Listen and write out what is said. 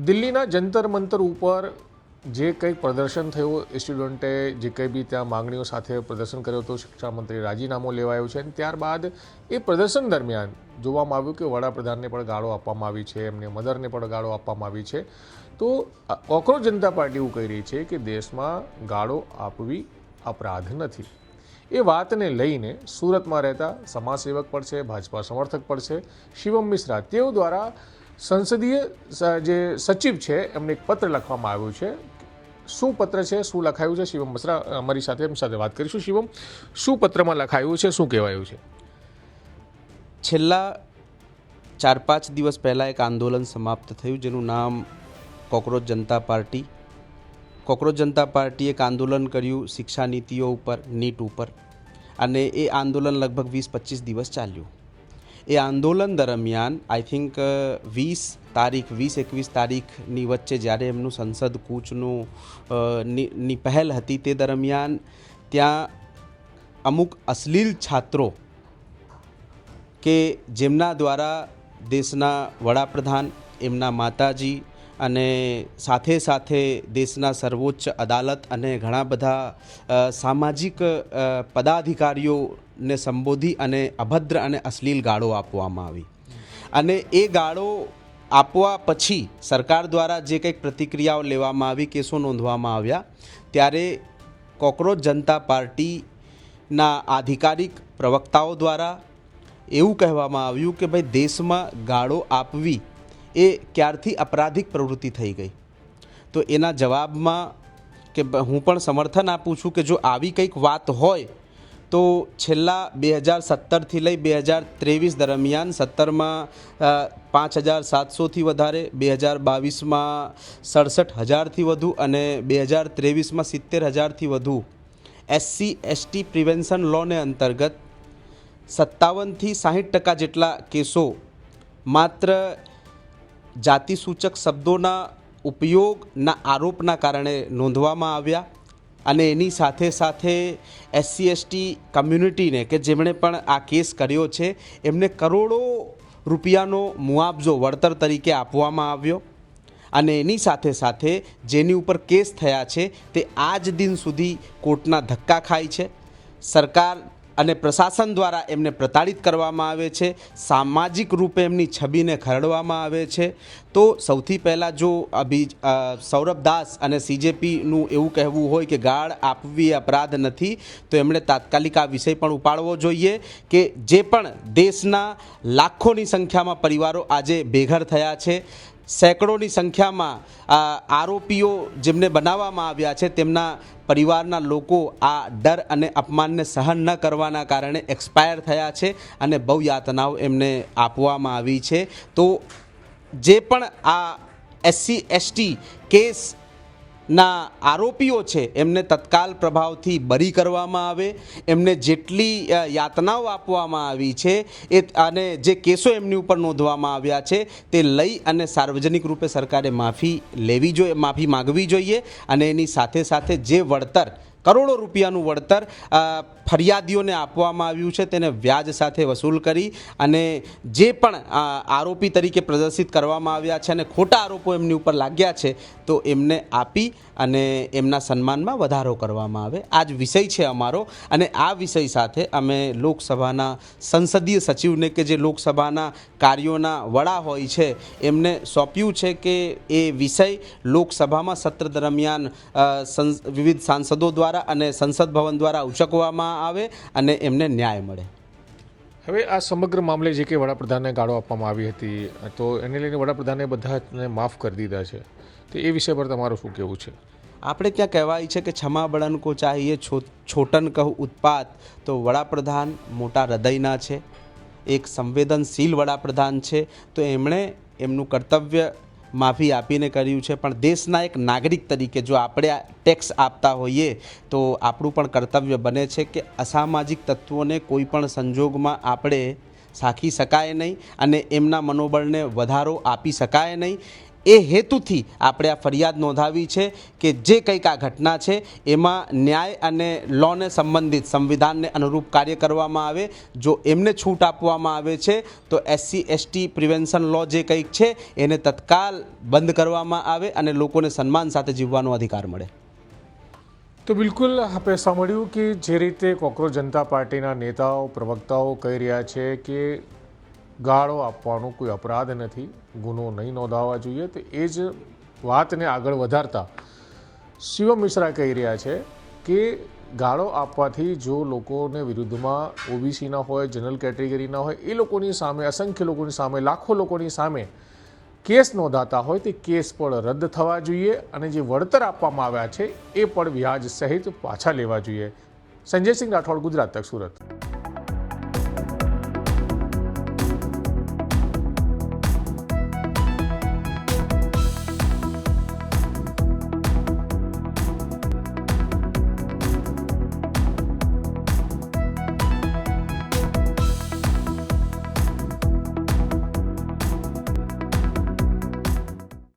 દિલ્હીના જંતર મંતર ઉપર જે કંઈક પ્રદર્શન થયું, સ્ટુડન્ટે જે કંઈ બી ત્યાં માંગણીઓ સાથે પ્રદર્શન કર્યું હતું, શિક્ષામંત્રી રાજીનામું લેવાયું છે અને ત્યારબાદ એ પ્રદર્શન દરમિયાન જોવામાં આવ્યું કે વડાપ્રધાનને પણ ગાળો આપવામાં આવી છે, એમને મધરને પણ ગાળો આપવામાં આવી છે. તો કોકરોચ જનતા પાર્ટી એવું કહી રહી છે કે દેશમાં ગાળો આપવી અપરાધ નથી. એ વાતને લઈને સુરતમાં રહેતા સમાજસેવક પણ છે, ભાજપા સમર્થક પણ છે, શિવમ મિશ્રા, તેઓ દ્વારા સંસદીય જે સચિવ છે એમને એક પત્ર લખવામાં આવ્યું છે. શું પત્ર છે, શું લખાયું છે, શિવમ મિશ્રા અમારી સાથે એમની સાથે વાત કરીશું. શિવમ, શું પત્રમાં લખાયું છે, શું કહેવાયું છે? છેલ્લા 4-5 દિવસ પહેલાં એક આંદોલન સમાપ્ત થયું જેનું નામ કોકરોચ જનતા પાર્ટી. કોકરોચ જનતા પાર્ટીએ એક આંદોલન કર્યું શિક્ષા નીતિઓ ઉપર, નીટ ઉપર, અને એ આંદોલન લગભગ 20-25 દિવસ ચાલ્યું. એ આંદોલન દરમિયાન આઈ થિંક 20-21 તારીખની વચ્ચે જ્યારે એમનું સંસદ કૂચનું ની પહેલ હતી, તે દરમિયાન ત્યાં અમુક અશ્લીલ છાત્રો કે જેમના દ્વારા દેશના વડાપ્રધાન, એમના માતાજી અને સાથે સાથે દેશના સર્વોચ્ચ અદાલત અને ઘણા બધા સામાજિક પદાધિકારીઓને સંબોધી અને અભદ્ર અને અશ્લીલ ગાળો આપવામાં આવી. અને એ ગાળો આપવા પછી સરકાર દ્વારા જે કંઈક પ્રતિક્રિયાઓ લેવામાં આવી, કેસો નોંધવામાં આવ્યા, ત્યારે કોકરોચ જનતા પાર્ટીના આધિકારિક પ્રવક્તાઓ દ્વારા એવું કહેવામાં આવ્યું કે ભાઈ દેશમાં ગાળો આપવી એ ક્યારથી અપરાધિક પ્રવૃત્તિ થઈ ગઈ. તો એના જવાબમાં કે હું પણ સમર્થન આપું છું કે જો આવી કંઈક વાત હોય તો છેલ્લા 2017થી લઈ 2023 દરમિયાન 17માં 5,700થી વધારે, 2022માં 67,000થી વધુ અને 2023માં 70,000થી વધુ SC/ST પ્રિવેન્શન લોને અંતર્ગત 57થી 60% જેટલા કેસો માત્ર જાતિસૂચક શબ્દોના ઉપયોગના આરોપના કારણે નોંધવામાં આવ્યા. અને એની સાથે સાથે SC/ST કમ્યુનિટીને કે જેમણે પણ આ કેસ કર્યો છે એમને કરોડો રૂપિયાનો મુઆવજો વળતર તરીકે આપવામાં આવ્યો. અને એની સાથે સાથે જેની ઉપર કેસ થયા છે તે આજ દિન સુધી કોર્ટના ધક્કા ખાય છે. સરકાર અને પ્રશાસન દ્વારા એમને પ્રતાડિત કરવામાં આવે છે, સામાજિક રૂપે એમની છબીને ખરડવામાં આવે છે. તો સૌથી પહેલાં જો સૌરભ દાસ અને CJPનું એવું કહેવું હોય કે ગાળ આપવી અપરાધ નથી, તો એમણે તાત્કાલિક આ વિષય પણ ઉપાડવો જોઈએ કે જે પણ દેશના લાખોની સંખ્યામાં પરિવારો આજે બેઘર થયા છે, સેંકડોની સંખ્યામાં આરોપીઓ જેમને બનાવવામાં આવ્યા છે, તેમના પરિવારના લોકો આ ડર અને અપમાનને સહન ન કરવાના કારણે એક્સપાયર થયા છે અને બહુ યાતનાઓ એમને આપવામાં આવી છે. તો જે પણ આ SC/ST કેસના આરોપીઓ છે એમને તત્કાલ પ્રભાવથી બરી કરવામાં આવે. એમને જેટલી યાતનાઓ આપવામાં આવી છે એ અને જે કેસો એમની ઉપર નોંધવામાં આવ્યા છે તે લઈ અને સાર્વજનિક રૂપે સરકારે માફી માગવી જોઈએ. અને એની સાથે સાથે જે વળતર, કરોડો રૂપિયાનું વળતર ફરિયાદીઓને આપવામાં આવ્યું છે તેને વ્યાજ સાથે વસૂલ કરી અને જે પણ આરોપી તરીકે પ્રદર્શિત કરવામાં આવ્યા છે અને ખોટા આરોપો એમની ઉપર લાગ્યા છે તો એમને આપી અને એમના સન્માનમાં વધારો કરવામાં આવે. આ જ વિષય છે અમારો. અને આ વિષય સાથે અમે લોકસભાના સંસદીય સચિવને કે જે લોકસભાના કાર્યોના વડા હોય છે એમને સોંપ્યું છે કે એ વિષય લોકસભામાં સત્ર દરમિયાન વિવિધ સાંસદો દ્વારા અને સંસદ ભવન દ્વારા ઉચકવામાં આવે અને એમને ન્યાય મળે. હવે આ સમગ્ર મામલે જે કે વડાપ્રધાનને ગાળો આપવામાં આવી હતી તો એને લઈને વડાપ્રધાને બધાને માફ કરી દીધા છે, તો એ વિષય પર તમારું શું કહેવું છે? આપણે ત્યાં કહેવાય છે કે क्षमा बड़न को चाहिए छोटन કહું ઉત્પાત. તો વડાપ્રધાન મોટા હૃદયના છે, એક સંવેદનશીલ વડાપ્રધાન છે, તો એમણે એમનું કર્તવ્ય માફી આપીને કર્યું છે. પણ દેશના એક નાગરિક તરીકે જો આપણે ટેક્સ આપતા હોઈએ તો આપણું પણ કર્તવ્ય બને છે કે અસામાજિક તત્વોને કોઈ પણ સંજોગમાં આપણે સાખી શકાય નહીં અને એમના મનોબળને વધારો આપી શકાય નહીં. એ હેતુથી આપણે આ ફરિયાદ નોંધાવી છે કે જે કંઈક આ ઘટના છે એમાં ન્યાય અને લોને સંબંધિત સંવિધાનને અનુરૂપ કાર્ય કરવામાં આવે. જો એમને છૂટ આપવામાં આવે છે તો SC/ST પ્રિવેન્શન લો જે કંઈક છે એને તત્કાલ બંધ કરવામાં આવે અને લોકોને સન્માન સાથે જીવવાનો અધિકાર મળે. તો બિલકુલ આપણે સાંભળ્યું કે જે રીતે કોકરોચ જનતા પાર્ટીના નેતાઓ પ્રવક્તાઓ કહી રહ્યા છે કે ગાળો આપવાનો કોઈ અપરાધ નથી, ગુનો નહીં નોંધાવવા જોઈએ, તો એ જ વાતને આગળ વધારતા શિવમ મિશ્રા કહી રહ્યા છે કે ગાળો આપવાથી જો લોકોને વિરુદ્ધમાં OBCના હોય, જનરલ કેટેગરીના હોય, એ લોકોની સામે, અસંખ્ય લોકોની સામે, લાખો લોકોની સામે કેસ નોંધાતા હોય તે કેસ પણ રદ થવા જોઈએ અને જે વળતર આપવામાં આવ્યા છે એ પણ વ્યાજ સહિત પાછા લેવા જોઈએ. સંજયસિંહ રાઠોડ, ગુજરાત તક, સુરત.